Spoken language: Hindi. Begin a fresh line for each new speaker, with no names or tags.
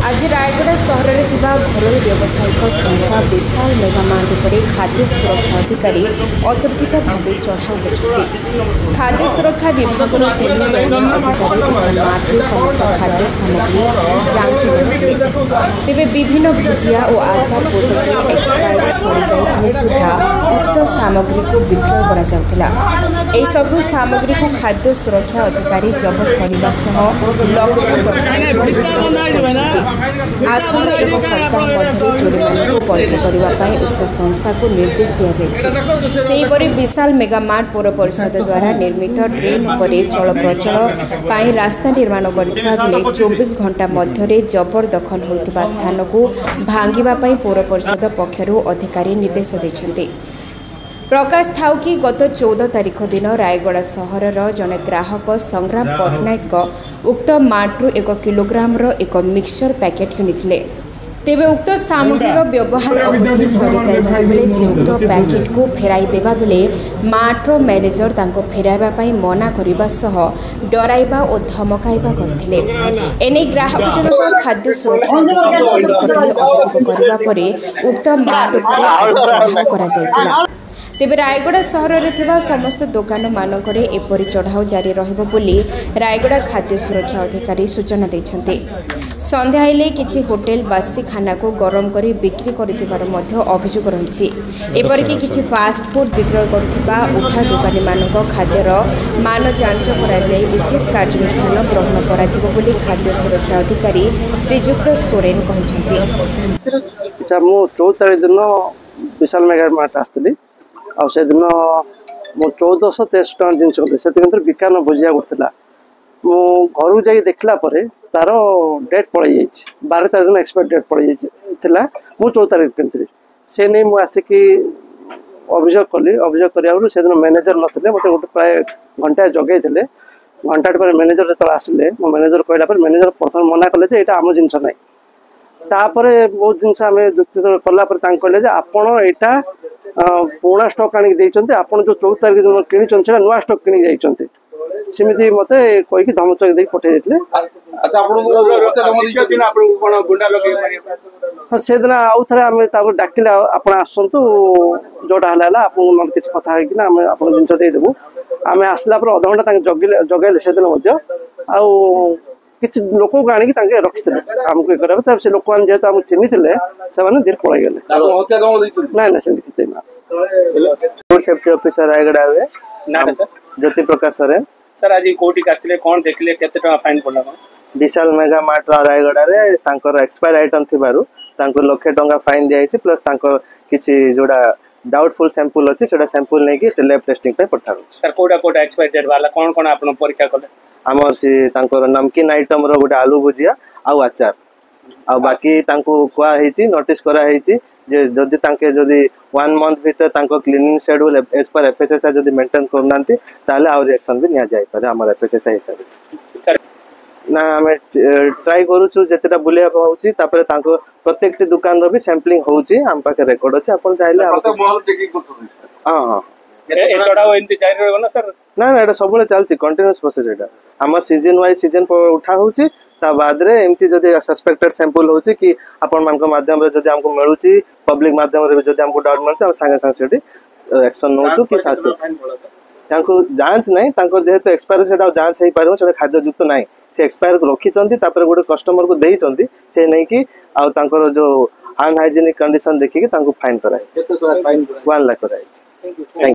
आज रायगढ़ सहर में घरोई व्यावसायिक संस्था विशाल मेगामार्ट पर खाद्य सुरक्षा अधिकारी अतर्कित भाव चढ़ाऊ कर खाद्य सुरक्षा विभाग 3 जन अधिकारी मार्टे समस्त खाद्य सामग्री जांच करते तेज विभिन्न भुजिया और आचार बोतल एक्सपायरी सरी जाते सुधा उक्त सामग्री को विक्रय कर सबु सामग्री को खाद्य सुरक्षा अधिकारी जबत करने आसंता एक सप्ताह मध्य जोड़ीमान को परीक्षा करने उक्त संस्था को निर्देश दि जापरी विशाल मेगामार्ट पौर परिषद द्वारा निर्मित ड्रेन पर चल प्रचल रास्ता निर्माण करथिबा बेले 24 घंटा मध्य जबरदखल होता स्थान को भांगिबा पौर परिषद पक्षर अधिकारी निर्देश देते। प्रकाश थाउ कि गत 14 तारिख दिन रायगढ़ सहर जने ग्राहक संग्राम पट्टनायक उक्त मार्ट्रु 1 किलोग्राम एक मिक्सचर पैकेट किनिथिले तेबे उक्त सामग्री व्यवहार अवधि सरी जाइता बेले से उक्त पैकेट को फेराई देबा बेले मार्ट्र मैनेजर तांको फेराइबा पई मना करिबा सह डराइबा और धमकाइबा करथिले। एने ग्राहक जनक खाद्य सुरक्षा अधिकारी निकटरे अभियोग करबा परे उक्त मार्ट पर करा जायतिला। तेबे रायगढ़ सहर में समस्त दुकान मानक एपरी चढ़ाऊ जारी रहिबो बोली रायगढ़ खाद्य सुरक्षा अधिकारी सूचना देछन्ते। संध्या हेले किछि होटेल बासी खाना को गरम करी बिक्री करथिबार मध्य अभियोग रहिछि। एपरिकि किछि फास्ट फूड विक्रय करथिबा उठा दुकानी मानक खाद्यर मान जांच करा जाय उचित कार्यानुष्ठान ग्रहण करा जिवो बोली खाद्य सुरक्षा अधिकारी श्रीजुक्त सोरेन कहिसन्ते।
अच्छा मु 14 दिन विशाल मेगामार्ट आस्तली आ से दिन मो 1463 टका जिन से विकान भुजिया उठला मु घर जा देखला तार डेट पड़े जाइए 12 तारीख दिन एक्सपायर डेट पड़े जाइए मु 14 तारीख किनी से नहीं मुझे आसिकी अभियोग कली अभियोग कर से दिन मैनेजर नथिले मत गोटे प्राय घंटा जगै घंटा पर मैनेजर जो आसिले मो मैनेजर कहला मैनेजर प्रथम मना कले ये आम जिनस ना तापर बहुत जिनस आम जुक्ति कला कहले आपण यहाँ पुराणा स्टॉक आनी देते आपड़ जो 14 तारीख दिन किणी से नुआ स्टॉक कि जाइए सेमती मत कहीकि धमचक दे पठे देते। हाँ से दिन आउ थे आम डाकिले आप आसतु जोटा है आपको किसी कथा आप जिन देदेबू आम आसला अध घंटा जगैले से दिन किसी लोक को आनिक रखी आमको ये से लोक मैंने जेहतु आम चिन्ही से धीरे पलि गले ना ना से फूड सेफ्टी ऑफिसर रायगढ़ हुए ज्योति प्रकाश सरेन
सर आज कोटी कास्टिले कोन देखले केते टका फाइन पड़ला
विशाल मेगामार्ट रायगढ़ रे तांकर एक्सपायर आइटम थिबारु तांको लाख टका फाइन दियाइछि प्लस तांको किछि जोडा डाउटफुल सैंपल अछि सेडा सैंपल नै कि लैब टेस्टिंग पे पठाउ
सर कोटा एक्सपायर डेट वाला कोन कोन आपन परीक्षा करले
आमर से तांकर नमकीन आइटम रो गोटे आलू भुजिया आउ आचार आ बाकी तांको कुआ हेछि नोटिस करा हेछि जे जदि तांके जदि 1 मंथ भीतर तांको cleaning schedule as per FSSAI जदि मेंटेन करनांती ताले आउर एक्शन भी निया जाय पारे हमर एफएसएसआई हिसाब ना हमें ट्राई करूछु जेतेटा बुलिया होउची तापर तांको प्रत्येक दुकान रो भी सैंपलिंग होउची हम पाके रिकॉर्ड अछि अपन चाहिले हम चेकिंग करथु हां हां
ए चढ़ाओ एंती जारी रहबो ना सर
ना ना एटा सबले चलची कंटीन्यूअस प्रोसेस एटा हमर सीजन वाइज सीजन पर उठा होउची ता बाद रे एमती जदि सस्पेक्टेड सैंपल होउची कि आपण मान को माध्यम रे जदि हमको मिलुची पब्लिक माध्यम रे जदि हमको डाउट मिलुची हम संगे संगे सेठी एक्शन नोचू कि सस्पेक्ट तांको जांच नहीं तांको जेहेतु एक्सपायर सेटा जांच हेई पारो सेटा खाद्य युक्त नहीं से एक्सपायर रखी चंती तापर गोटे कस्टमर को देई चंती से नहीं कि आ तांकर जो अनहाइजीनिक कंडीशन देखि कि तांको फाइन कराई 1 लाख कराई। Thank you.